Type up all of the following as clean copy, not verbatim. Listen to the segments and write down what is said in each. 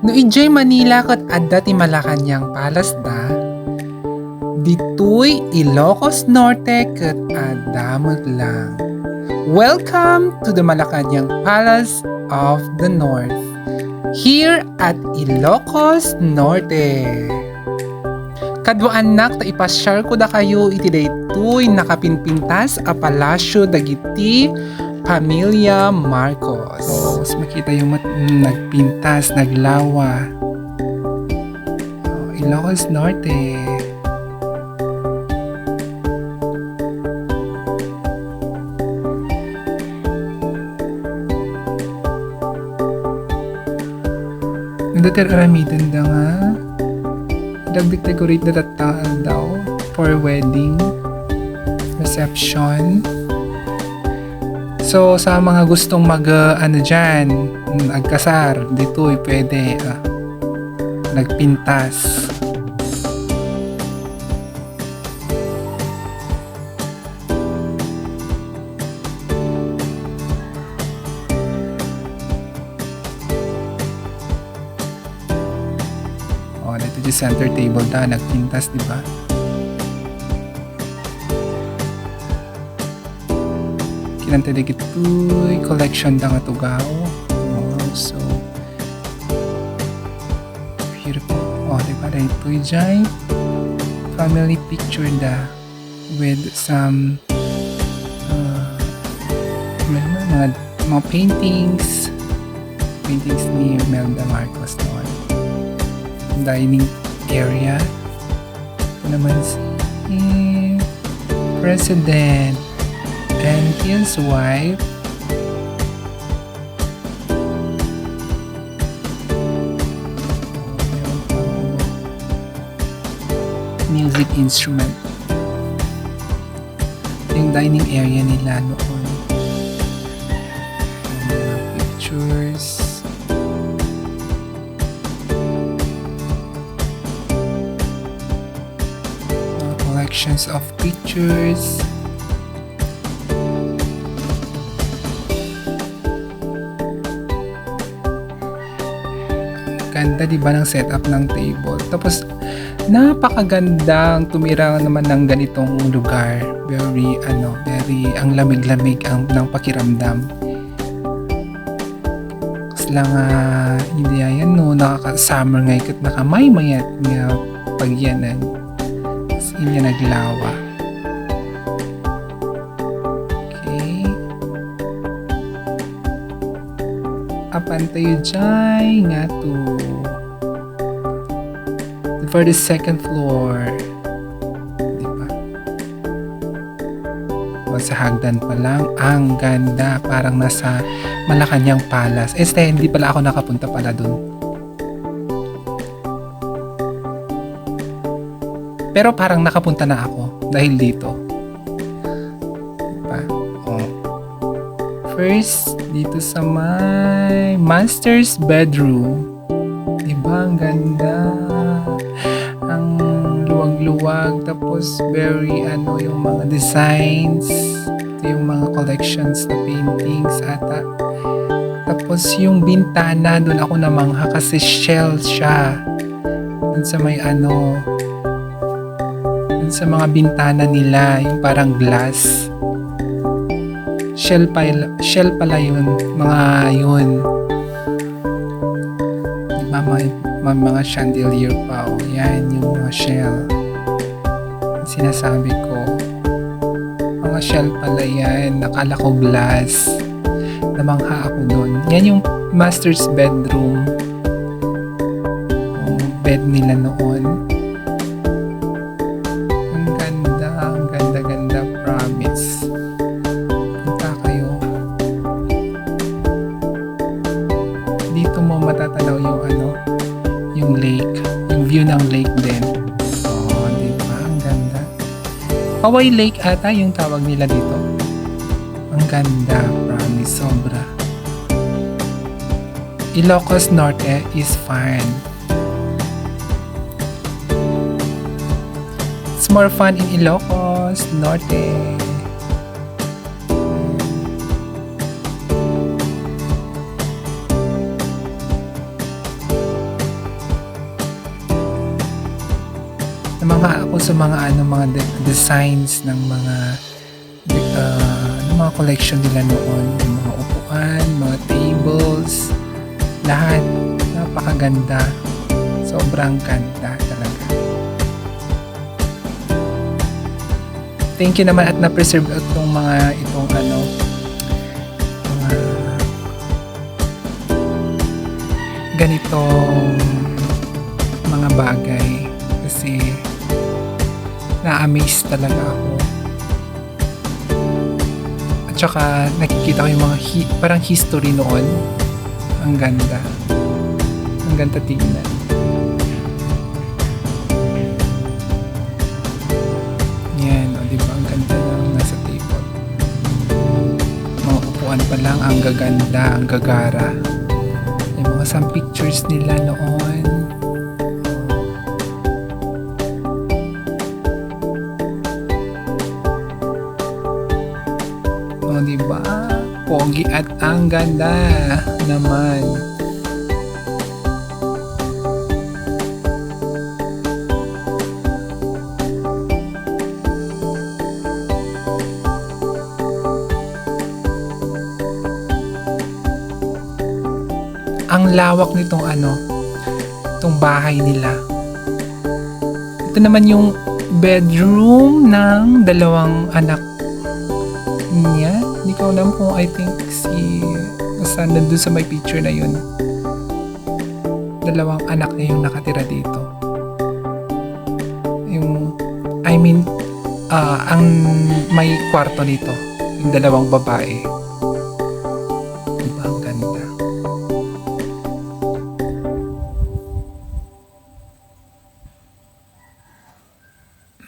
No ijay Manila ket adda ti Malacañang palasda, ditoy Ilocos Norte ket adda met lang. Welcome to the Malacañang Palace of the North, here at Ilocos Norte. Kadwa anak ta ipasyar ko da kayo iti daytoy nakapinpintas a palasyo dagiti Pamilya Marcos. So, makita yung nagpintas, naglawa. Ilocos Norte. Nandatir aramidan da nga. Dagdig-decorate na tataan daw for wedding reception. So, sa mga gustong dyan, agkasar, dito pwede nagpintas. Dito yung center table nagpintas, di ba? Kinanta di kito'y collection da nga tugaw. So beautiful. Di ba da ito'y dyan family picture da with some mga paintings ni Imelda Marcos noon. Dining area. Ito naman si President and his wife. Music instrument. Yung dining area nila noon. Pictures. Collections of pictures. Ganda diba ng setup ng table. Tapos napakagandang tumira naman ng ganitong lugar. Very ang lamig-lamig ng pakiramdam. Kasi lang hindi yan nakaka-summer ngayon kat nakamamayat nga pagyanan. Tapos hindi naglawa. Apan tayo dyan nga to for the second floor, diba? Sa hagdan pa lang ang ganda, parang nasa Malacañang Palace. Hindi pala ako nakapunta pala dun, pero parang nakapunta na ako dahil dito, diba? First, dito sa my master's bedroom. Diba? Ang ganda. Ang luwag-luwag. Tapos, very yung mga designs. Ito yung mga collections na paintings ata. Tapos, yung bintana, doon ako namangha kasi shell siya. Doon sa may doon sa mga bintana nila, yung parang glass. Shell pala yun, mga yun. Diba mga chandelier pa, yan yung mga shell. Sinasabi ko, mga shell pala yan, nakala ko glass. Namangha ako dun. Yan yung master's bedroom. Yung bed nila noon. Ang ganda, promise. Matatanaw yung lake, yung view ng lake din. Diba? Ang ganda. Poway Lake ata yung tawag nila dito. Ang ganda, promise, sobra. Ilocos Norte is fun. It's more fun in Ilocos Norte. sa mga mga designs ng mga collection nila noon, yung mga upuan, mga tables, lahat napakaganda. Sobrang ganda talaga. Thank you naman at na-preserve itong mga ganitong mga bagay kasi na-amaze talaga ako. At saka nakikita ko yung mga parang history noon. Ang ganda. Ang ganda tingnan. Yan, o diba? Ang ganda ng nasa table. Mga upuan pa lang, ang gaganda, ang gagara. Yung mga some pictures nila noon. O diba? Pogi at ang ganda naman. Ang lawak nitong itong bahay nila. Ito naman yung bedroom ng dalawang anak niya. Hindi ko alam kung I think basta nandun sa may picture na yun. Dalawang anak niya yung nakatira dito. Ang may kwarto nito. Yung dalawang babae. Diba ang ganda?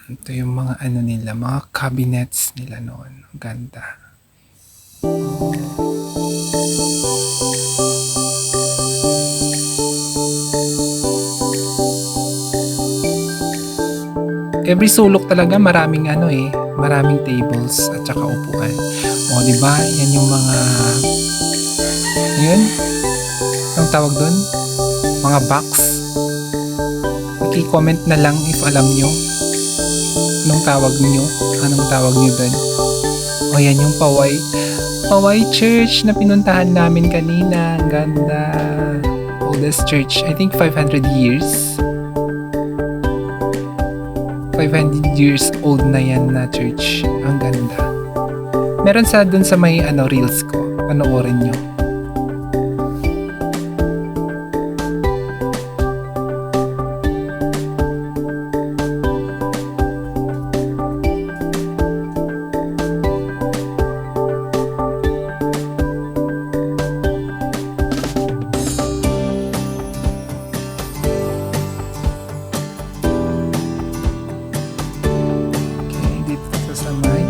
Ito yung mga nila, mga cabinets nila noon. Ang ganda. Every sulok talaga maraming maraming tables at saka upuan. O, di ba? Yan yung mga anong tawag doon? Mga box. I-comment na lang if alam nyo. Anong tawag nyo doon? O, yan yung Paway Church na pinuntahan namin kanina. Ang ganda. Oldest church. I think 500 years. 500 years old na yan na church. Ang ganda. Meron dun sa may reels ko. Panoorin nyo.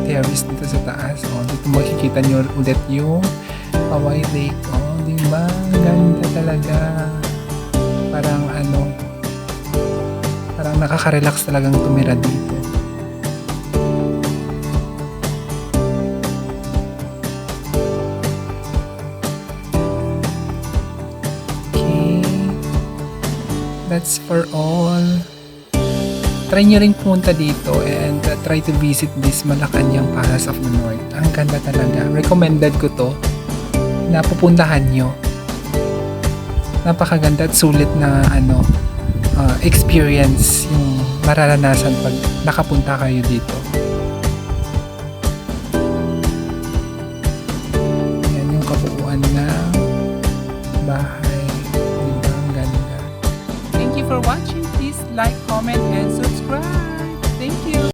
Terrace dito sa taas. O, dito makikita nyo ulit yung Hawaii Lake. O, diba? Ganda talaga. Parang parang nakaka-relax talagang tumira dito. Okay. That's for all. Try nyo rin pumunta dito and try to visit this Malacanang Palace of the North. Ang ganda talaga. Recommended ko to na pupuntahan nyo. Napakaganda at sulit na experience yung mararanasan pag nakapunta kayo dito. Yan yung kabuuan ng bahay. Diba? Ang ganda. Thank you for watching. Please like, comment, and subscribe. Thank you.